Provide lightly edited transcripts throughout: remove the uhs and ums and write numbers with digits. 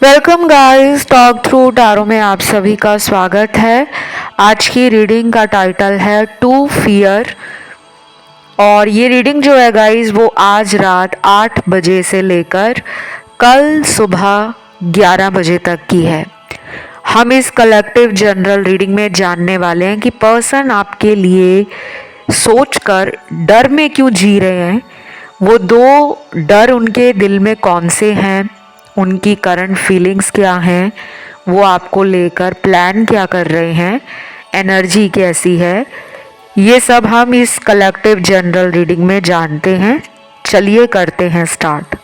Welcome guys, talk through tarot में आप सभी का स्वागत है। आज की रीडिंग का टाइटल है टू फियर। और ये रीडिंग जो है गाइस वो आज रात 8 बजे से लेकर कल सुबह 11 बजे तक की है। हम इस कलेक्टिव जनरल रीडिंग में जानने वाले हैं कि पर्सन आपके लिए सोचकर डर में क्यों जी रहे हैं, वो दो डर उनके दिल में कौन से हैं, उनकी करंट फीलिंग्स क्या हैं, वो आपको लेकर प्लान क्या कर रहे हैं, एनर्जी कैसी है, ये सब हम इस कलेक्टिव जनरल रीडिंग में जानते हैं। चलिए करते हैं स्टार्ट।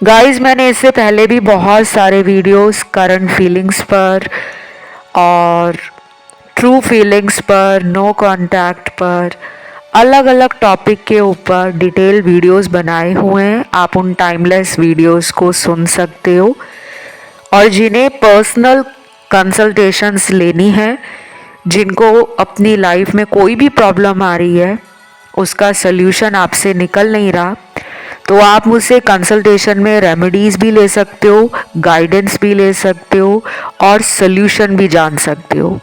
गाइस, मैंने इससे पहले भी बहुत सारे वीडियोस करंट फीलिंग्स पर और ट्रू फीलिंग्स पर, नो कांटेक्ट पर, अलग अलग टॉपिक के ऊपर डिटेल वीडियोस बनाए हुए हैं। आप उन टाइमलेस वीडियोस को सुन सकते हो। और जिन्हें पर्सनल कंसल्टेशंस लेनी है, जिनको अपनी लाइफ में कोई भी प्रॉब्लम आ रही है, उसका सल्यूशन आपसे निकल नहीं रहा, तो आप मुझसे कंसल्टेशन में रेमेडीज़ भी ले सकते हो, गाइडेंस भी ले सकते हो और सल्यूशन भी जान सकते हो।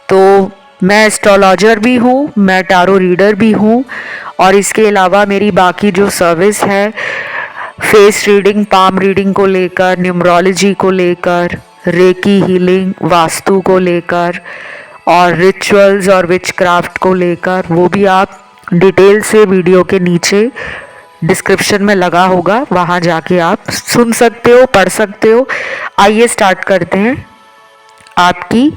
तो मैं एस्ट्रोलॉजर भी हूँ, मैं टारो रीडर भी हूँ और इसके अलावा मेरी बाकी जो सर्विस है, फेस रीडिंग, पाम रीडिंग को लेकर, न्यूमरोलॉजी को लेकर, रेकी हीलिंग, वास्तु को लेकर और रिचुअल्स और विचक्राफ्ट को लेकर, वो भी आप डिटेल से वीडियो के नीचे डिस्क्रिप्शन में लगा होगा, वहाँ जाके आप सुन सकते हो, पढ़ सकते हो। आइए स्टार्ट करते हैं आपकी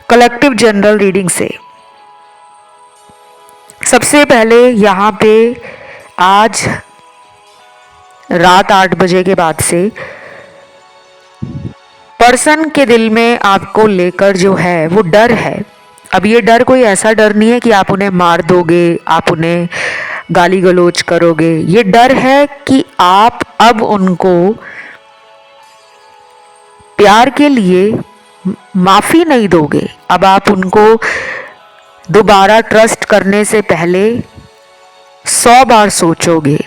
कलेक्टिव जनरल रीडिंग से। सबसे पहले यहाँ पे आज रात 8 बजे के बाद से पर्सन के दिल में आपको लेकर जो है वो डर है। अब ये डर कोई ऐसा डर नहीं है कि आप उन्हें मार दोगे, आप उन्हें गाली गलौज करोगे। ये डर है कि आप अब उनको प्यार के लिए माफ़ी नहीं दोगे। अब आप उनको दोबारा ट्रस्ट करने से पहले 100 बार सोचोगे।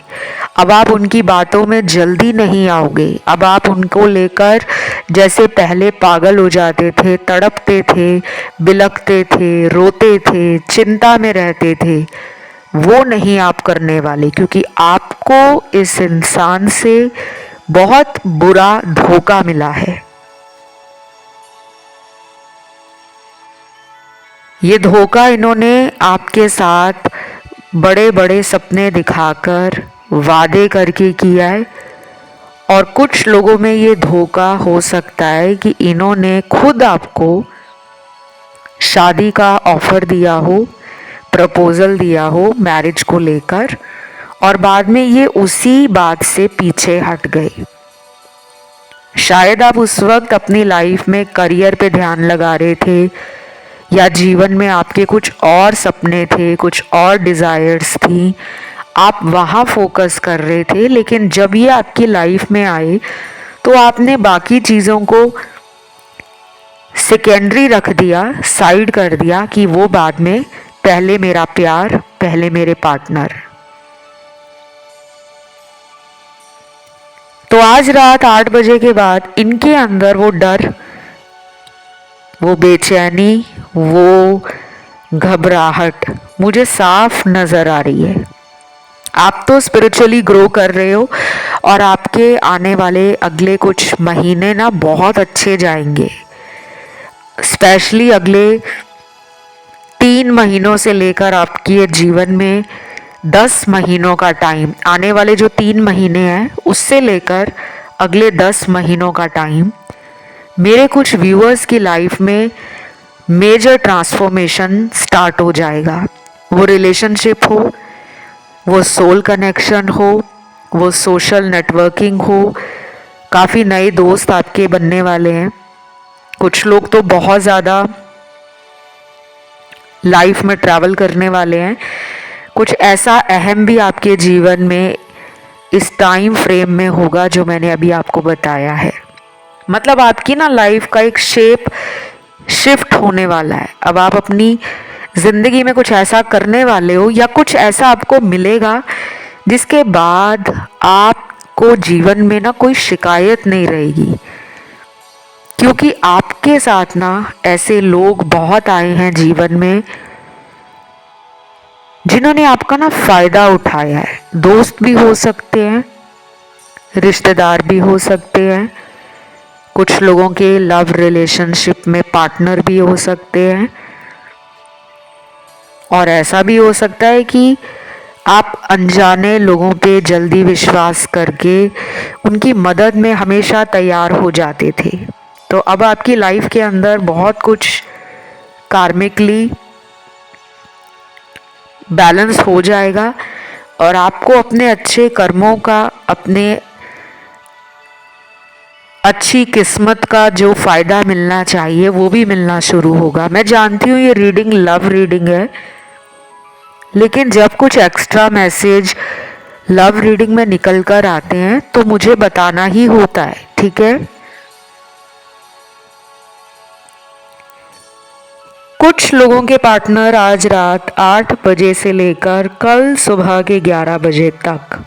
अब आप उनकी बातों में जल्दी नहीं आओगे। अब आप उनको लेकर जैसे पहले पागल हो जाते थे, तड़पते थे, बिलखते थे, रोते थे, चिंता में रहते थे, वो नहीं आप करने वाले, क्योंकि आपको इस इंसान से बहुत बुरा धोखा मिला है। ये धोखा इन्होंने आपके साथ बड़े बड़े सपने दिखाकर, वादे करके किया है। और कुछ लोगों में ये धोखा हो सकता है कि इन्होंने खुद आपको शादी का ऑफर दिया हो, प्रपोजल दिया हो मैरिज को लेकर, और बाद में ये उसी बात से पीछे हट गए। शायद आप उस वक्त अपनी लाइफ में करियर पे ध्यान लगा रहे थे, या जीवन में आपके कुछ और सपने थे, कुछ और डिज़ायर्स थी, आप वहाँ फोकस कर रहे थे। लेकिन जब ये आपकी लाइफ में आए तो आपने बाकी चीज़ों को सेकेंडरी रख दिया, साइड कर दिया कि वो बाद में, पहले मेरा प्यार, पहले मेरे पार्टनर। तो आज रात 8 बजे के बाद इनके अंदर वो डर, वो बेचैनी, वो घबराहट मुझे साफ नज़र आ रही है। आप तो स्पिरिचुअली ग्रो कर रहे हो और आपके आने वाले अगले कुछ महीने ना बहुत अच्छे जाएंगे। स्पेशली अगले 3 महीनों से लेकर आपके जीवन में 10 महीनों का टाइम, आने वाले जो 3 महीने हैं उससे लेकर अगले 10 महीनों का टाइम, मेरे कुछ व्यूअर्स की लाइफ में मेजर ट्रांसफॉर्मेशन स्टार्ट हो जाएगा। वो रिलेशनशिप हो, वो सोल कनेक्शन हो, वो सोशल नेटवर्किंग हो, काफ़ी नए दोस्त आपके बनने वाले हैं। कुछ लोग तो बहुत ज़्यादा लाइफ में ट्रैवल करने वाले हैं। कुछ ऐसा अहम भी आपके जीवन में इस टाइम फ्रेम में होगा जो मैंने अभी आपको बताया है। मतलब आपकी ना लाइफ का एक शेप शिफ्ट होने वाला है। अब आप अपनी ज़िंदगी में कुछ ऐसा करने वाले हो, या कुछ ऐसा आपको मिलेगा जिसके बाद आपको आपको जीवन में ना कोई शिकायत नहीं रहेगी, क्योंकि आपके साथ ना ऐसे लोग बहुत आए हैं जीवन में जिन्होंने आपका ना फायदा उठाया है। दोस्त भी हो सकते हैं, रिश्तेदार भी हो सकते हैं, कुछ लोगों के लव रिलेशनशिप में पार्टनर भी हो सकते हैं, और ऐसा भी हो सकता है कि आप अनजाने लोगों पे जल्दी विश्वास करके उनकी मदद में हमेशा तैयार हो जाते थे। तो अब आपकी लाइफ के अंदर बहुत कुछ कार्मिकली बैलेंस हो जाएगा और आपको अपने अच्छे कर्मों का, अपने अच्छी किस्मत का जो फ़ायदा मिलना चाहिए वो भी मिलना शुरू होगा। मैं जानती हूँ ये रीडिंग लव रीडिंग है, लेकिन जब कुछ एक्स्ट्रा मैसेज लव रीडिंग में निकल कर आते हैं तो मुझे बताना ही होता है, ठीक है। कुछ लोगों के पार्टनर आज रात 8 बजे से लेकर कल सुबह के 11 बजे तक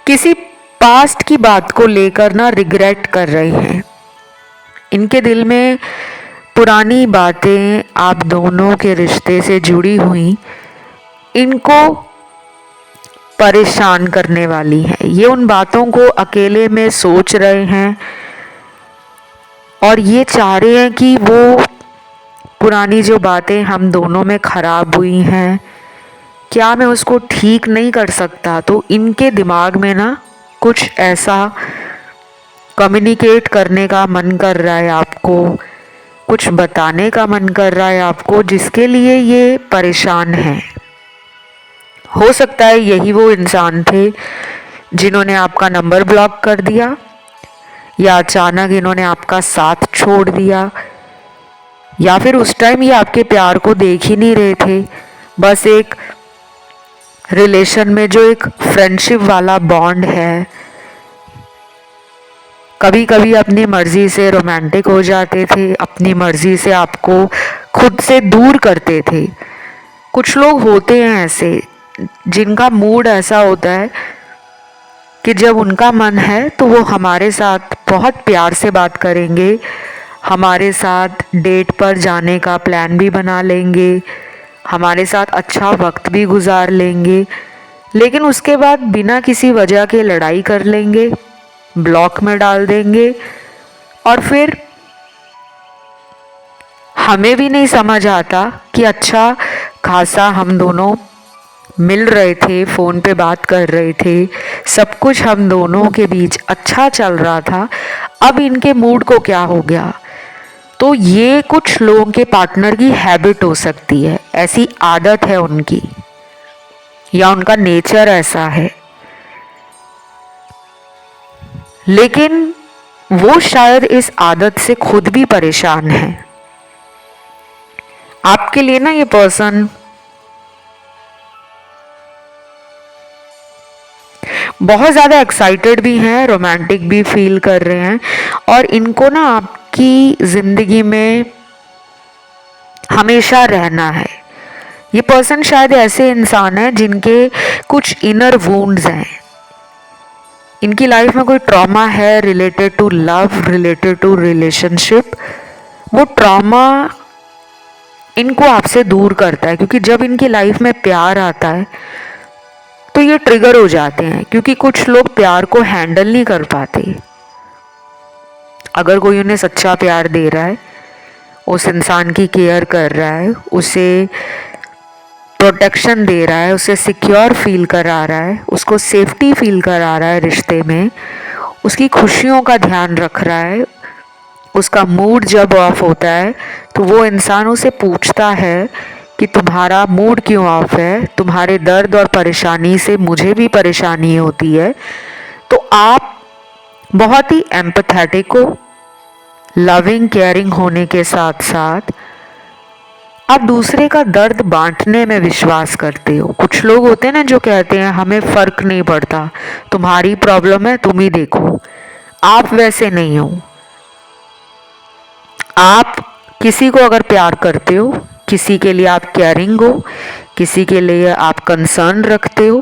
किसी पास्ट की बात को लेकर ना रिग्रेट कर रहे हैं। इनके दिल में पुरानी बातें आप दोनों के रिश्ते से जुड़ी हुई इनको परेशान करने वाली हैं। ये उन बातों को अकेले में सोच रहे हैं और ये चाह रहे हैं कि वो पुरानी जो बातें हम दोनों में ख़राब हुई हैं, क्या मैं उसको ठीक नहीं कर सकता। तो इनके दिमाग में ना कुछ ऐसा कम्युनिकेट करने का मन कर रहा है आपको, कुछ बताने का मन कर रहा है आपको, जिसके लिए ये परेशान हैं। हो सकता है यही वो इंसान थे जिन्होंने आपका नंबर ब्लॉक कर दिया, या अचानक इन्होंने आपका साथ छोड़ दिया, या फिर उस टाइम ये आपके प्यार को देख ही नहीं रहे थे। बस एक रिलेशन में जो एक फ्रेंडशिप वाला बॉन्ड है, कभी कभी अपनी मर्जी से रोमांटिक हो जाते थे, अपनी मर्जी से आपको खुद से दूर करते थे। कुछ लोग होते हैं ऐसे जिनका मूड ऐसा होता है कि जब उनका मन है तो वो हमारे साथ बहुत प्यार से बात करेंगे, हमारे साथ डेट पर जाने का प्लान भी बना लेंगे, हमारे साथ अच्छा वक्त भी गुजार लेंगे, लेकिन उसके बाद बिना किसी वजह के लड़ाई कर लेंगे, ब्लॉक में डाल देंगे, और फिर हमें भी नहीं समझ आता कि अच्छा खासा हम दोनों मिल रहे थे, फ़ोन पे बात कर रहे थे, सब कुछ हम दोनों के बीच अच्छा चल रहा था, अब इनके मूड को क्या हो गया। तो ये कुछ लोगों के पार्टनर की हैबिट हो सकती है, ऐसी आदत है उनकी, या उनका नेचर ऐसा है। लेकिन वो शायद इस आदत से खुद भी परेशान है। आपके लिए ना ये पर्सन बहुत ज़्यादा एक्साइटेड भी हैं, रोमांटिक भी फील कर रहे हैं, और इनको ना आपकी ज़िंदगी में हमेशा रहना है। ये पर्सन शायद ऐसे इंसान है जिनके कुछ इनर वुंड्स हैं, इनकी लाइफ में कोई ट्रॉमा है related to love, related to relationship. वो ट्रॉमा इनको आपसे दूर करता है, क्योंकि जब इनकी लाइफ में प्यार आता है तो ये ट्रिगर हो जाते हैं, क्योंकि कुछ लोग प्यार को हैंडल नहीं कर पाते। अगर कोई उन्हें सच्चा प्यार दे रहा है, उस इंसान की केयर कर रहा है, उसे प्रोटेक्शन दे रहा है, उसे सिक्योर फील करा रहा है, उसको सेफ्टी फील करा रहा है रिश्ते में, उसकी खुशियों का ध्यान रख रहा है, उसका मूड जब ऑफ होता है तो वो इंसान उसे पूछता है कि तुम्हारा मूड क्यों ऑफ है, तुम्हारे दर्द और परेशानी से मुझे भी परेशानी होती है। तो आप बहुत ही एम्पैथेटिक हो, लविंग केयरिंग होने के साथ साथ आप दूसरे का दर्द बांटने में विश्वास करते हो। कुछ लोग होते हैं ना जो कहते हैं हमें फ़र्क नहीं पड़ता, तुम्हारी प्रॉब्लम है तुम ही देखो। आप वैसे नहीं हो। आप किसी को अगर प्यार करते हो, किसी के लिए आप केयरिंग हो, किसी के लिए आप कंसर्न रखते हो,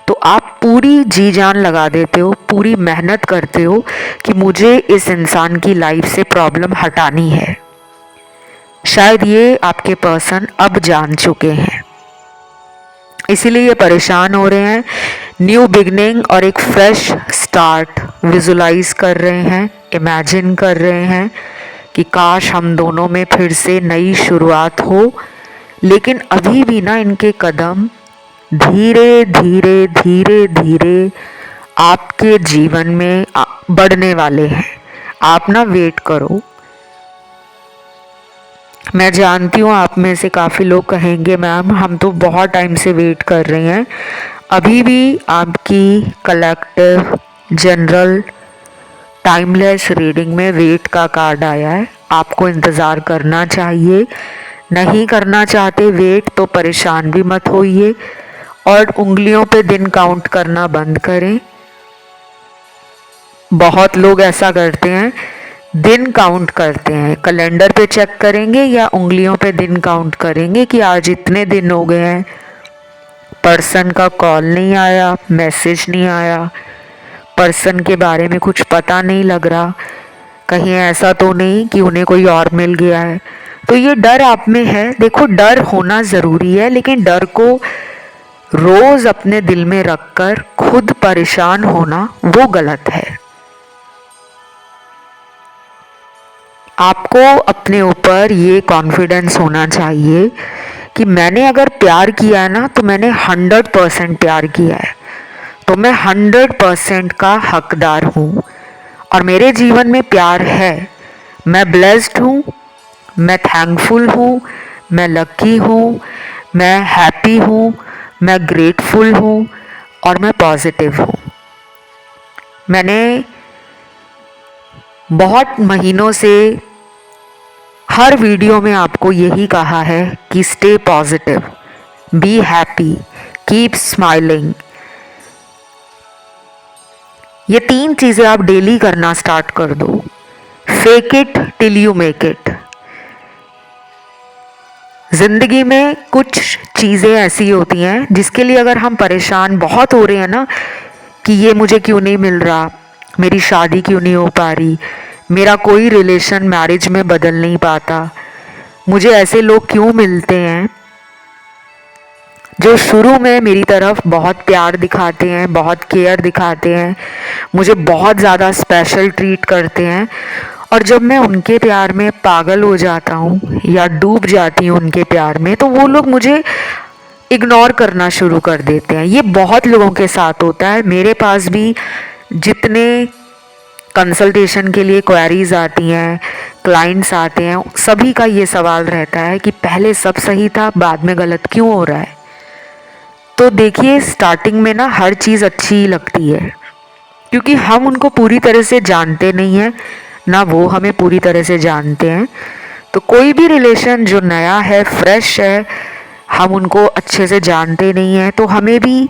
तो आप पूरी जी जान लगा देते हो, पूरी मेहनत करते हो कि मुझे इस इंसान की लाइफ से प्रॉब्लम हटानी है। शायद ये आपके पर्सन अब जान चुके हैं, इसीलिए ये परेशान हो रहे हैं। न्यू बिगनिंग और एक फ्रेश स्टार्ट विजुलाइज कर रहे हैं, इमेजिन कर रहे हैं कि काश हम दोनों में फिर से नई शुरुआत हो। लेकिन अभी भी ना इनके कदम धीरे धीरे धीरे धीरे आपके जीवन में बढ़ने वाले हैं। आप ना वेट करो। मैं जानती हूँ आप में से काफ़ी लोग कहेंगे मैम हम तो बहुत टाइम से वेट कर रहे हैं। अभी भी आपकी कलेक्टिव जनरल टाइमलेस रीडिंग में वेट का कार्ड आया है। आपको इंतज़ार करना चाहिए। नहीं करना चाहते वेट तो परेशान भी मत होइए और उंगलियों पे दिन काउंट करना बंद करें। बहुत लोग ऐसा करते हैं, दिन काउंट करते हैं, कैलेंडर पे चेक करेंगे या उंगलियों पे दिन काउंट करेंगे कि आज इतने दिन हो गए हैं, पर्सन का कॉल नहीं आया, मैसेज नहीं आया, पर्सन के बारे में कुछ पता नहीं लग रहा, कहीं ऐसा तो नहीं कि उन्हें कोई और मिल गया है। तो ये डर आप में है। देखो, डर होना ज़रूरी है, लेकिन डर को रोज़ अपने दिल में रखकर खुद परेशान होना वो गलत है। आपको अपने ऊपर ये कॉन्फिडेंस होना चाहिए कि मैंने अगर प्यार किया है ना तो मैंने 100% प्यार किया है, तो मैं 100% का हकदार हूँ और मेरे जीवन में प्यार है। मैं ब्लेस्ड हूँ, मैं थैंकफुल हूँ, मैं लकी हूँ, मैं हैप्पी हूँ, मैं ग्रेटफुल हूँ और मैं पॉजिटिव हूँ। मैंने बहुत महीनों से हर वीडियो में आपको यही कहा है कि stay positive, be happy, keep smiling. ये 3 चीज़ें आप डेली करना स्टार्ट कर दो। Fake it till you make it. ज़िंदगी में कुछ चीज़ें ऐसी होती हैं जिसके लिए अगर हम परेशान बहुत हो रहे हैं ना कि ये मुझे क्यों नहीं मिल रहा, मेरी शादी क्यों नहीं हो पा रही, मेरा कोई रिलेशन मैरिज में बदल नहीं पाता, मुझे ऐसे लोग क्यों मिलते हैं जो शुरू में मेरी तरफ बहुत प्यार दिखाते हैं, बहुत केयर दिखाते हैं, मुझे बहुत ज़्यादा स्पेशल ट्रीट करते हैं, और जब मैं उनके प्यार में पागल हो जाता हूँ या डूब जाती हूँ उनके प्यार में, तो वो लोग मुझे इग्नोर करना शुरू कर देते हैं। ये बहुत लोगों के साथ होता है। मेरे पास भी जितने कंसल्टेशन के लिए क्वेरीज आती हैं, क्लाइंट्स आते हैं, सभी का ये सवाल रहता है कि पहले सब सही था, बाद में गलत क्यों हो रहा है। तो देखिए, स्टार्टिंग में ना हर चीज़ अच्छी ही लगती है क्योंकि हम उनको पूरी तरह से जानते नहीं हैं, ना वो हमें पूरी तरह से जानते हैं। तो कोई भी रिलेशन जो नया है, फ्रेश है, हम उनको अच्छे से जानते नहीं हैं, तो हमें भी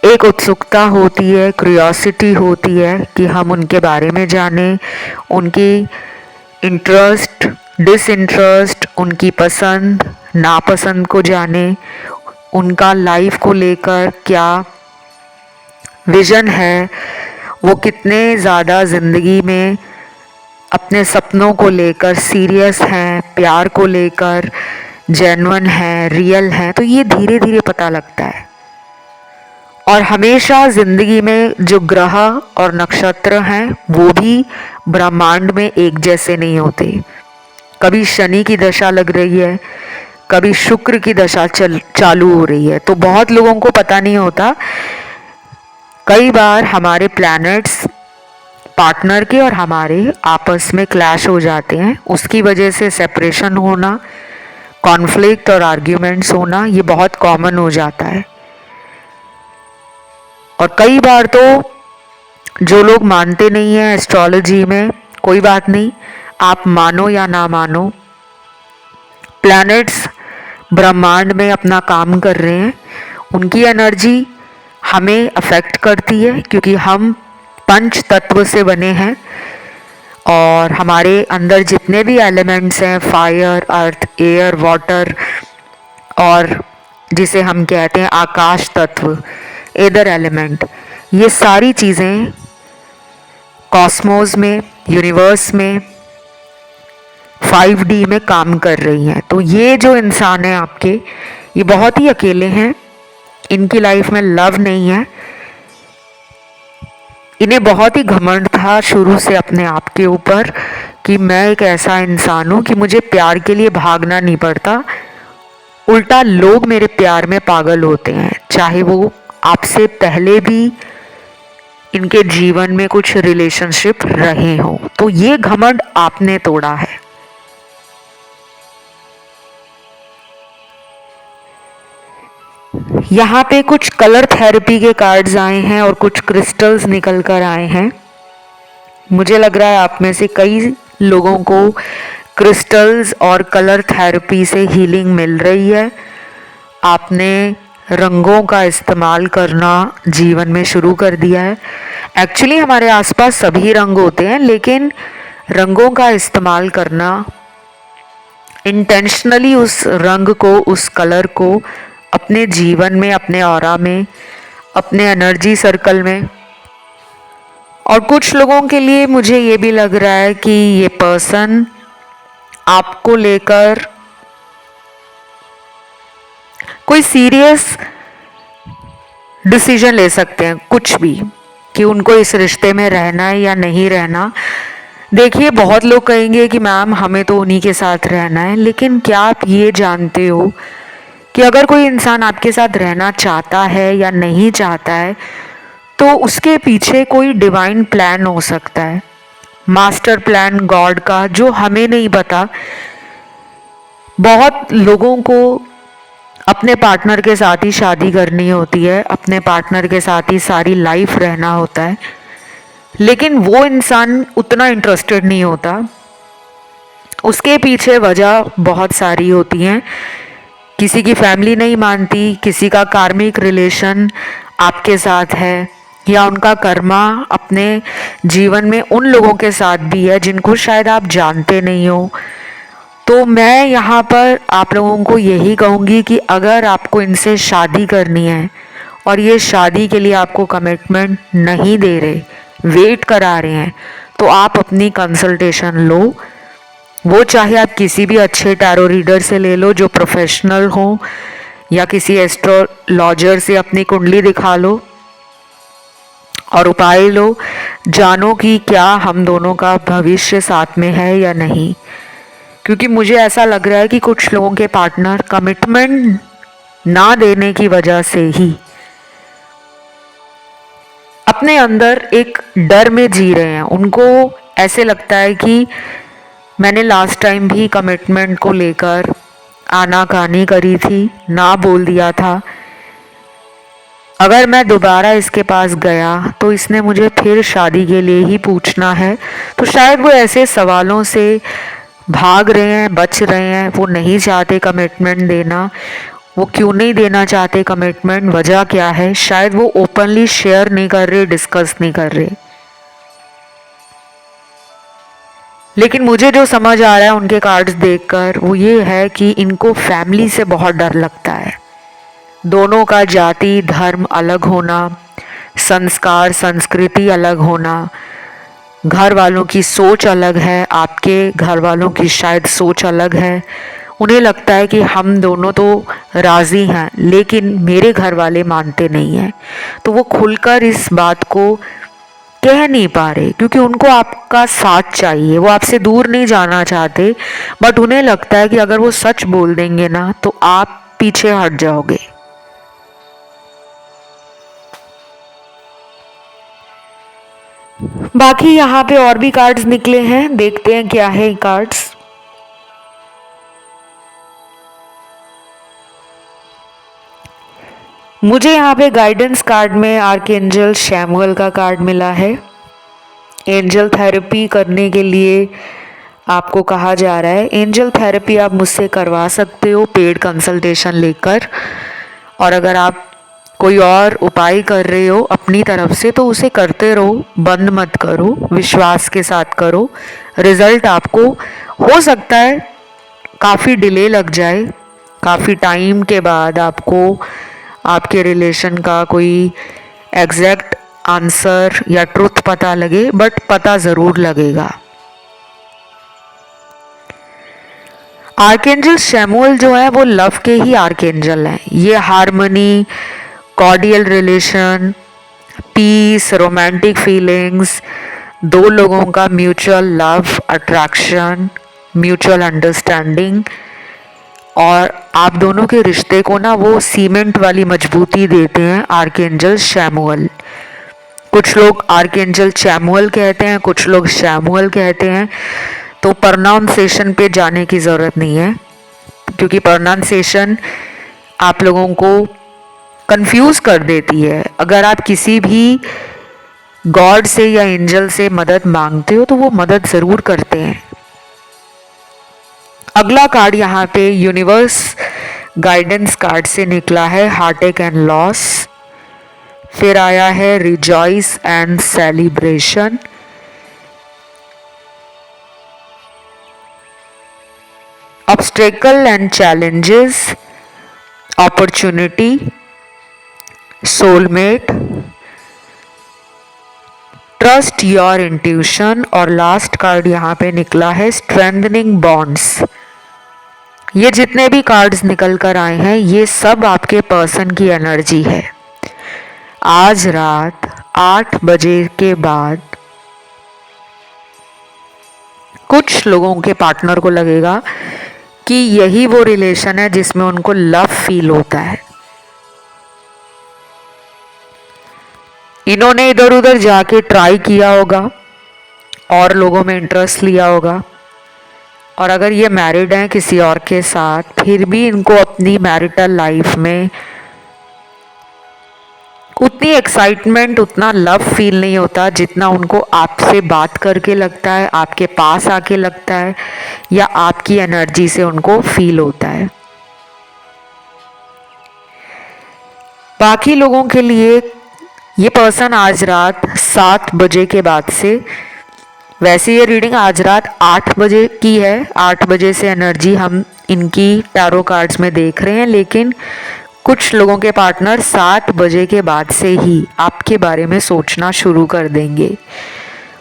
एक उत्सुकता होती है, क्यूरियोसिटी होती है कि हम उनके बारे में जानें, उनकी इंटरेस्ट, डिसइंटरेस्ट, उनकी पसंद नापसंद को जानें, उनका लाइफ को लेकर क्या विज़न है, वो कितने ज़्यादा ज़िंदगी में अपने सपनों को लेकर सीरियस हैं, प्यार को लेकर जेन्युइन हैं, रियल हैं। तो ये धीरे धीरे पता लगता है। और हमेशा ज़िंदगी में जो ग्रह और नक्षत्र हैं वो भी ब्रह्मांड में एक जैसे नहीं होते। कभी शनि की दशा लग रही है, कभी शुक्र की दशा चालू हो रही है, तो बहुत लोगों को पता नहीं होता। कई बार हमारे प्लैनेट्स पार्टनर के और हमारे आपस में क्लैश हो जाते हैं, उसकी वजह से सेपरेशन होना, कॉन्फ्लिक्ट और आर्ग्यूमेंट्स होना, ये बहुत कॉमन हो जाता है। और कई बार तो जो लोग मानते नहीं हैं एस्ट्रोलॉजी में, कोई बात नहीं, आप मानो या ना मानो, प्लैनेट्स ब्रह्मांड में अपना काम कर रहे हैं, उनकी एनर्जी हमें अफेक्ट करती है क्योंकि हम पंच तत्व से बने हैं और हमारे अंदर जितने भी एलिमेंट्स हैं, फायर, अर्थ, एयर, वाटर और जिसे हम कहते हैं आकाश तत्व, एदर एलिमेंट, ये सारी चीज़ें कॉस्मोस में, यूनिवर्स में 5D में काम कर रही हैं। तो ये जो इंसान है आपके, ये बहुत ही अकेले हैं, इनकी लाइफ में लव नहीं है, इन्हें बहुत ही घमंड था शुरू से अपने आप के ऊपर कि मैं एक ऐसा इंसान हूँ कि मुझे प्यार के लिए भागना नहीं पड़ता, उल्टा लोग मेरे प्यार में पागल होते हैं, चाहे वो आपसे पहले भी इनके जीवन में कुछ रिलेशनशिप रहे हों। तो ये घमंड आपने तोड़ा है। यहाँ पे कुछ कलर थेरेपी के कार्ड्स आए हैं और कुछ क्रिस्टल्स निकल कर आए हैं। मुझे लग रहा है आप में से कई लोगों को क्रिस्टल्स और कलर थेरेपी से हीलिंग मिल रही है। आपने रंगों का इस्तेमाल करना जीवन में शुरू कर दिया है। एक्चुअली हमारे आसपास सभी रंग होते हैं, लेकिन रंगों का इस्तेमाल करना, इंटेंशनली उस रंग को, उस कलर को अपने जीवन में, अपने ऑरा में, अपने एनर्जी सर्कल में। और कुछ लोगों के लिए मुझे ये भी लग रहा है कि ये पर्सन आपको लेकर कोई सीरियस डिसीजन ले सकते हैं, कुछ भी, कि उनको इस रिश्ते में रहना है या नहीं रहना। देखिए, बहुत लोग कहेंगे कि मैम हमें तो उन्हीं के साथ रहना है, लेकिन क्या आप ये जानते हो कि अगर कोई इंसान आपके साथ रहना चाहता है या नहीं चाहता है, तो उसके पीछे कोई डिवाइन प्लान हो सकता है, मास्टर प्लान गॉड का, जो हमें नहीं पता। बहुत लोगों को अपने पार्टनर के साथ ही शादी करनी होती है, अपने पार्टनर के साथ ही सारी लाइफ रहना होता है, लेकिन वो इंसान उतना इंटरेस्टेड नहीं होता। उसके पीछे वजह बहुत सारी होती हैं। किसी की फैमिली नहीं मानती, किसी का कार्मिक रिलेशन आपके साथ है, या उनका कर्मा अपने जीवन में उन लोगों के साथ भी है जिनको शायद आप जानते नहीं हो। तो मैं यहाँ पर आप लोगों को यही कहूँगी कि अगर आपको इनसे शादी करनी है और ये शादी के लिए आपको कमिटमेंट नहीं दे रहे, वेट करा रहे हैं, तो आप अपनी कंसल्टेशन लो। वो चाहे आप किसी भी अच्छे टैरो रीडर से ले लो जो प्रोफेशनल हो, या किसी एस्ट्रोलॉजर से अपनी कुंडली दिखा लो और उपाय लो। जानो कि क्या हम दोनों का भविष्य साथ में है या नहीं, क्योंकि मुझे ऐसा लग रहा है कि कुछ लोगों के पार्टनर कमिटमेंट ना देने की वजह से ही अपने अंदर एक डर में जी रहे हैं। उनको ऐसे लगता है कि मैंने लास्ट टाइम भी कमिटमेंट को लेकर आनाकानी करी थी, ना बोल दिया था, अगर मैं दोबारा इसके पास गया तो इसने मुझे फिर शादी के लिए ही पूछना है। तो शायद वो ऐसे सवालों से भाग रहे हैं, बच रहे हैं, वो नहीं चाहते कमिटमेंट देना। वो क्यों नहीं देना चाहते कमिटमेंट, वजह क्या है, शायद वो ओपनली शेयर नहीं कर रहे, डिस्कस नहीं कर रहे। लेकिन मुझे जो समझ आ रहा है उनके कार्ड्स देखकर, वो ये है कि इनको फैमिली से बहुत डर लगता है। दोनों का जाति धर्म अलग होना, संस्कार संस्कृति अलग होना, घर वालों की सोच अलग है, आपके घर वालों की शायद सोच अलग है। उन्हें लगता है कि हम दोनों तो राज़ी हैं, लेकिन मेरे घर वाले मानते नहीं हैं। तो वो खुलकर इस बात को कह नहीं पा रहे, क्योंकि उनको आपका साथ चाहिए। वो आपसे दूर नहीं जाना चाहते, बट उन्हें लगता है कि अगर वो सच बोल देंगे ना, तो आप पीछे हट जाओगे। बाकी यहाँ पे और भी कार्ड्स निकले हैं, देखते हैं क्या है कार्ड्स। मुझे यहाँ पे गाइडेंस कार्ड में आर्कएंजल शैमुअल का कार्ड मिला है। एंजल थेरेपी करने के लिए आपको कहा जा रहा है। एंजल थेरेपी आप मुझसे करवा सकते हो पेड कंसल्टेशन लेकर, और अगर आप कोई और उपाय कर रहे हो अपनी तरफ से तो उसे करते रहो, बंद मत करो, विश्वास के साथ करो। रिजल्ट आपको हो सकता है काफ़ी डिले लग जाए, काफ़ी टाइम के बाद आपको आपके रिलेशन का कोई एग्जैक्ट आंसर या ट्रुथ पता लगे, बट पता ज़रूर लगेगा। आर्कएंजल शैमुअल जो है वो लव के ही आर्कएंजल हैं। ये harmony, cordial relation, peace, romantic feelings, दो लोगों का mutual love, attraction, mutual understanding और आप दोनों के रिश्ते को ना वो सीमेंट वाली मजबूती देते हैं आर्कएंजल शैमुअल। कुछ लोग आर्कएंजल शैमुअल कहते हैं, कुछ लोग शैमुअल कहते हैं। तो प्रोनाउंसिएशन पे जाने की ज़रूरत नहीं है, क्योंकि प्रोनाउंसिएशन आप लोगों को कंफ्यूज कर देती है। अगर आप किसी भी गॉड से या एंजल से मदद मांगते हो तो वो मदद ज़रूर करते हैं। अगला कार्ड यहाँ पे यूनिवर्स गाइडेंस कार्ड से निकला है, हार्टेक एंड लॉस। फिर आया है rejoice and celebration. Obstacle and challenges, opportunity, soulmate, trust your intuition और लास्ट कार्ड यहाँ पे निकला है स्ट्रेंथनिंग बॉन्ड्स। ये जितने भी कार्ड्स निकल कर आए हैं ये सब आपके पर्सन की एनर्जी है। आज रात 8 बजे के बाद कुछ लोगों के पार्टनर को लगेगा कि यही वो रिलेशन है जिसमें उनको लव फील होता है। इन्होंने इधर उधर जाके ट्राई किया होगा और लोगों में इंटरेस्ट लिया होगा, और अगर ये मैरिड हैं किसी और के साथ फिर भी इनको अपनी मैरिटल लाइफ में उतनी एक्साइटमेंट, उतना लव फील नहीं होता जितना उनको आपसे बात करके लगता है, आपके पास आके लगता है, या आपकी एनर्जी से उनको फील होता है। बाकी लोगों के लिए ये पर्सन आज रात 7 बजे के बाद से, वैसे ये रीडिंग आज रात 8 बजे की है, 8 बजे से एनर्जी हम इनकी टैरो कार्ड्स में देख रहे हैं, लेकिन कुछ लोगों के पार्टनर 7 बजे के बाद से ही आपके बारे में सोचना शुरू कर देंगे।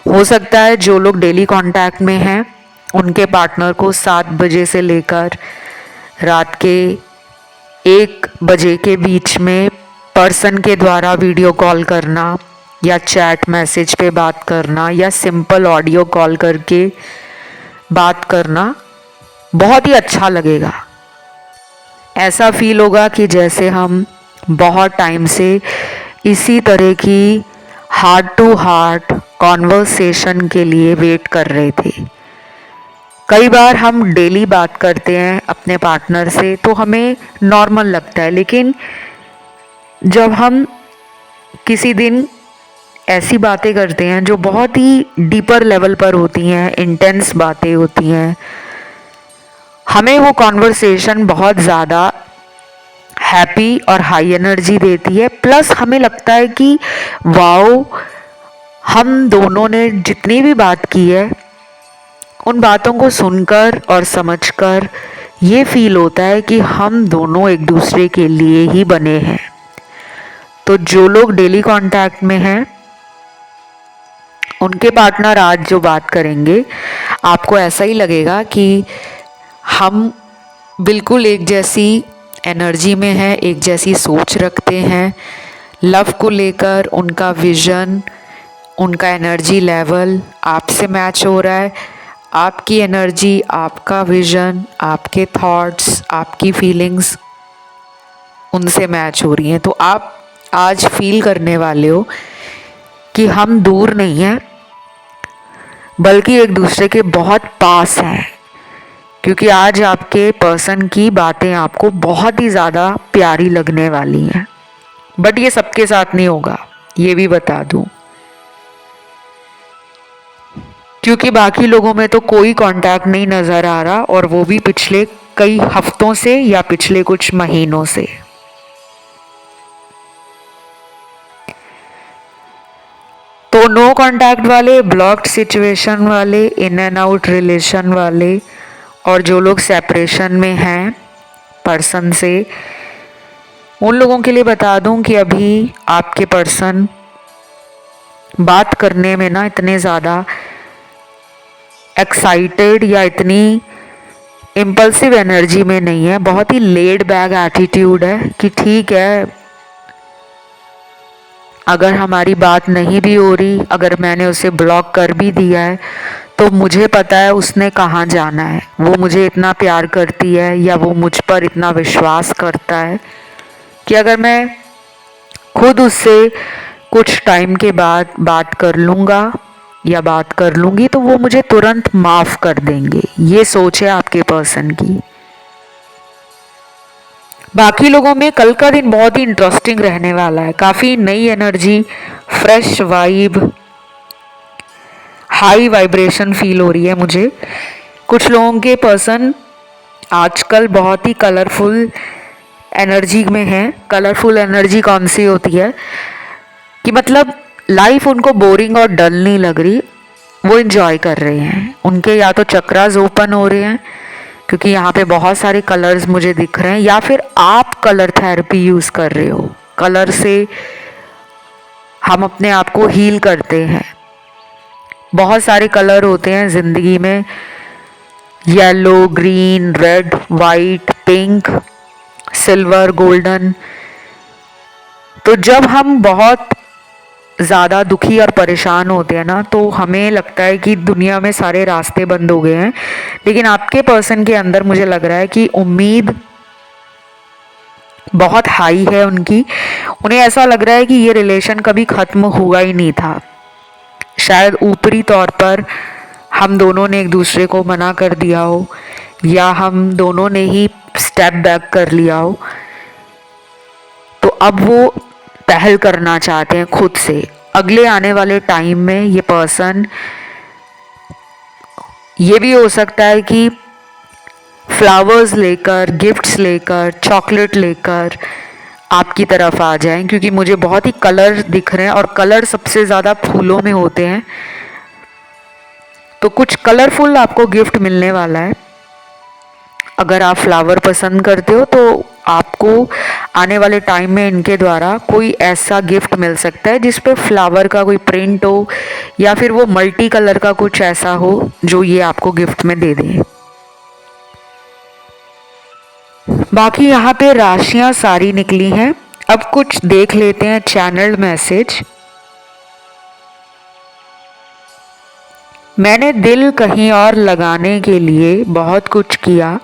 हो सकता है जो लोग डेली कांटेक्ट में हैं उनके पार्टनर को 7 बजे से लेकर रात के 1 बजे के बीच में पर्सन के द्वारा वीडियो कॉल करना या चैट मैसेज पे बात करना या सिंपल ऑडियो कॉल करके बात करना बहुत ही अच्छा लगेगा। ऐसा फील होगा कि जैसे हम बहुत टाइम से इसी तरह की हार्ट टू हार्ट कॉन्वर्सेशन के लिए वेट कर रहे थे। कई बार हम डेली बात करते हैं अपने पार्टनर से तो हमें नॉर्मल लगता है, लेकिन जब हम किसी दिन ऐसी बातें करते हैं जो बहुत ही डीपर लेवल पर होती हैं, इंटेंस बातें होती हैं, हमें वो कॉन्वर्सेशन बहुत ज़्यादा हैप्पी और हाई एनर्जी देती है। प्लस हमें लगता है कि वाओ, हम दोनों ने जितनी भी बात की है उन बातों को सुनकर और समझकर ये फील होता है कि हम दोनों एक दूसरे के लिए ही बने हैं। तो जो लोग डेली कांटेक्ट में हैं उनके पार्टनर आज जो बात करेंगे आपको ऐसा ही लगेगा कि हम बिल्कुल एक जैसी एनर्जी में हैं, एक जैसी सोच रखते हैं। लव को लेकर उनका विज़न, उनका एनर्जी लेवल आपसे मैच हो रहा है। आपकी एनर्जी, आपका विज़न, आपके थॉट्स, आपकी फीलिंग्स उनसे मैच हो रही हैं। तो आप आज फील करने वाले हो कि हम दूर नहीं हैं बल्कि एक दूसरे के बहुत पास हैं, क्योंकि आज आपके पर्सन की बातें आपको बहुत ही ज़्यादा प्यारी लगने वाली हैं। बट ये सबके साथ नहीं होगा, ये भी बता दूं, क्योंकि बाकी लोगों में तो कोई कांटेक्ट नहीं नज़र आ रहा, और वो भी पिछले कई हफ्तों से या पिछले कुछ महीनों से। तो नो कांटेक्ट वाले, ब्लॉक्ड सिचुएशन वाले, इन एंड आउट रिलेशन वाले, और जो लोग सेपरेशन में हैं, पर्सन से। उन लोगों के लिए बता दूं कि अभी आपके पर्सन बात करने में ना इतने ज़्यादा एक्साइटेड या इतनी इम्पल्सिव एनर्जी में नहीं है। बहुत ही लेड बैक एटीट्यूड है कि ठीक है, अगर हमारी बात नहीं भी हो रही, अगर मैंने उसे ब्लॉक कर भी दिया है, तो मुझे पता है उसने कहाँ जाना है। वो मुझे इतना प्यार करती है या वो मुझ पर इतना विश्वास करता है कि अगर मैं खुद उससे कुछ टाइम के बाद बात कर लूँगा या बात कर लूँगी तो वो मुझे तुरंत माफ़ कर देंगे। ये सोच है आपके पर्सन की। बाकी लोगों में कल का दिन बहुत ही इंटरेस्टिंग रहने वाला है। काफ़ी नई energy, fresh vibe, high vibration feel हो रही है मुझे। कुछ लोगों के पर्सन आजकल बहुत ही कलरफुल एनर्जी में हैं। कलरफुल एनर्जी कौन सी होती है कि मतलब लाइफ उनको बोरिंग और डल नहीं लग रही, वो इंजॉय कर रहे हैं। उनके या तो चक्रास ओपन हो रहे हैं क्योंकि यहाँ पे बहुत सारे कलर्स मुझे दिख रहे हैं, या फिर आप कलर थेरेपी यूज़ कर रहे हो। कलर से हम अपने आप को हील करते हैं। बहुत सारे कलर होते हैं ज़िंदगी में, yellow, green, red, white, pink, silver, golden. तो जब हम बहुत ज़्यादा दुखी और परेशान होते हैं ना, तो हमें लगता है कि दुनिया में सारे रास्ते बंद हो गए हैं। लेकिन आपके पर्सन के अंदर मुझे लग रहा है कि उम्मीद बहुत हाई है उनकी। उन्हें ऐसा लग रहा है कि ये रिलेशन कभी ख़त्म हुआ ही नहीं था। शायद ऊपरी तौर पर हम दोनों ने एक दूसरे को मना कर दिया हो, या हम दोनों ने ही स्टेप बैक कर लिया हो। तो अब वो पहल करना चाहते हैं खुद से। अगले आने वाले टाइम में ये पर्सन, ये भी हो सकता है कि फ्लावर्स लेकर, गिफ्ट्स लेकर, चॉकलेट लेकर आपकी तरफ आ जाएं, क्योंकि मुझे बहुत ही कलर दिख रहे हैं और कलर सबसे ज़्यादा फूलों में होते हैं। तो कुछ कलरफुल आपको गिफ्ट मिलने वाला है। अगर आप फ्लावर पसंद करते हो तो आपको आने वाले टाइम में इनके द्वारा कोई ऐसा गिफ्ट मिल सकता है जिस पे फ्लावर का कोई प्रिंट हो, या फिर वो मल्टी कलर का कुछ ऐसा हो जो ये आपको गिफ्ट में दे दें। बाकी यहाँ पे राशियां सारी निकली हैं। अब कुछ देख लेते हैं चैनल्ड मैसेज। मैंने दिल कहीं और लगाने के लिए बहुत कुछ किया,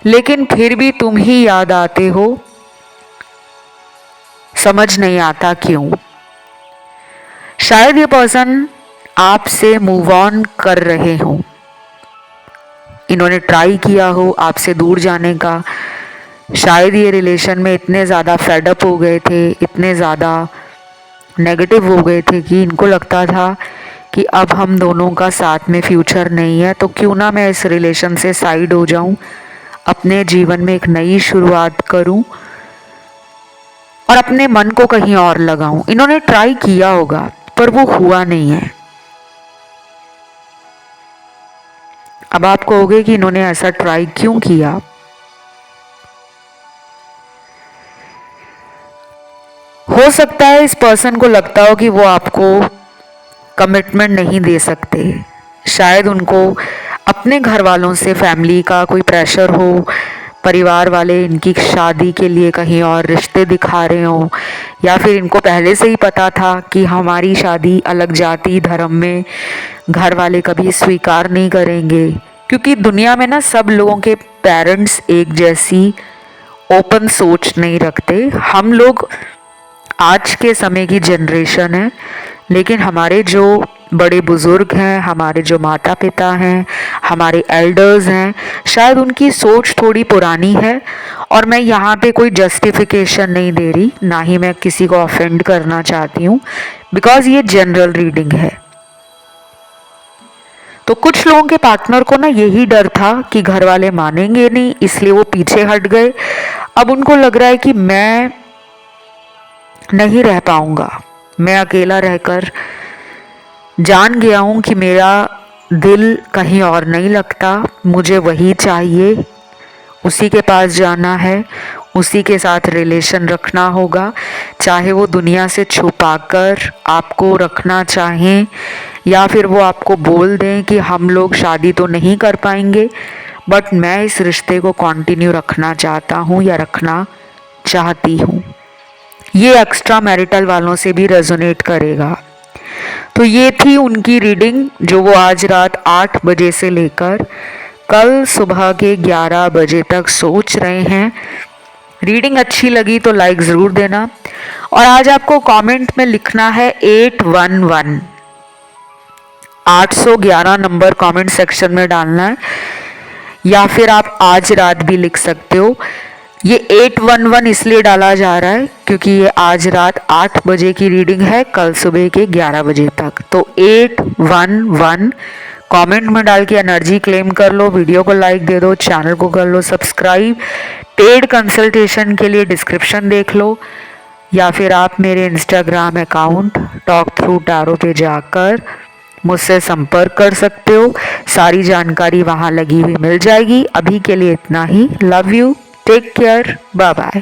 लेकिन फिर भी तुम ही याद आते हो, समझ नहीं आता क्यों। शायद ये पर्सन आपसे मूव ऑन कर रहे हो। इन्होंने ट्राई किया हो आपसे दूर जाने का। शायद ये रिलेशन में इतने ज़्यादा फेडअप हो गए थे, इतने ज़्यादा नेगेटिव हो गए थे कि इनको लगता था कि अब हम दोनों का साथ में फ्यूचर नहीं है, तो क्यों ना मैं इस रिलेशन से साइड हो जाऊं, अपने जीवन में एक नई शुरुआत करूं और अपने मन को कहीं और लगाऊं। इन्होंने ट्राई किया होगा पर वो हुआ नहीं है। अब आप कहोगे कि इन्होंने ऐसा ट्राई क्यों किया। हो सकता है इस पर्सन को लगता हो कि वो आपको कमिटमेंट नहीं दे सकते। शायद उनको अपने घर वालों से, फैमिली का कोई प्रेशर हो, परिवार वाले इनकी शादी के लिए कहीं और रिश्ते दिखा रहे हों, या फिर इनको पहले से ही पता था कि हमारी शादी अलग जाति धर्म में घर वाले कभी स्वीकार नहीं करेंगे। क्योंकि दुनिया में ना सब लोगों के पेरेंट्स एक जैसी ओपन सोच नहीं रखते। हम लोग आज के समय की जनरेशन है, लेकिन हमारे जो बड़े बुज़ुर्ग हैं, हमारे जो माता पिता हैं, हमारे एल्डर्स हैं, शायद उनकी सोच थोड़ी पुरानी है। और मैं यहाँ पे कोई जस्टिफिकेशन नहीं दे रही, ना ही मैं किसी को ऑफेंड करना चाहती हूँ, बिकॉज ये जनरल रीडिंग है। तो कुछ लोगों के पार्टनर को ना यही डर था कि घर वाले मानेंगे नहीं, इसलिए वो पीछे हट गए। अब उनको लग रहा है कि मैं नहीं रह पाऊंगा, मैं अकेला रहकर जान गया हूँ कि मेरा दिल कहीं और नहीं लगता, मुझे वही चाहिए, उसी के पास जाना है, उसी के साथ रिलेशन रखना होगा, चाहे वो दुनिया से छुपाकर आपको रखना चाहें या फिर वो आपको बोल दें कि हम लोग शादी तो नहीं कर पाएंगे, बट मैं इस रिश्ते को कंटिन्यू रखना चाहता हूँ या रखना चाहती हूँ। ये एक्स्ट्रा मैरिटल वालों से भी रेजोनेट करेगा। तो ये थी उनकी रीडिंग जो वो आज रात 8 बजे से लेकर कल सुबह के 11 बजे तक सोच रहे हैं। रीडिंग अच्छी लगी तो लाइक ज़रूर देना और आज आपको कमेंट में लिखना है 811 811 नंबर कमेंट सेक्शन में डालना है, या फिर आप आज रात भी लिख सकते हो। ये 811 इसलिए डाला जा रहा है क्योंकि ये आज रात 8 बजे की रीडिंग है, कल सुबह के 11 बजे तक। तो 811 कमेंट में डाल के एनर्जी क्लेम कर लो, वीडियो को लाइक दे दो, चैनल को कर लो सब्सक्राइब। पेड कंसल्टेशन के लिए डिस्क्रिप्शन देख लो या फिर आप मेरे Instagram account talk through tarot पे जाकर मुझसे संपर्क कर सकते हो। सारी जानकारी वहाँ लगी हुई मिल जाएगी। अभी के लिए इतना ही। Love you, take care, bye bye.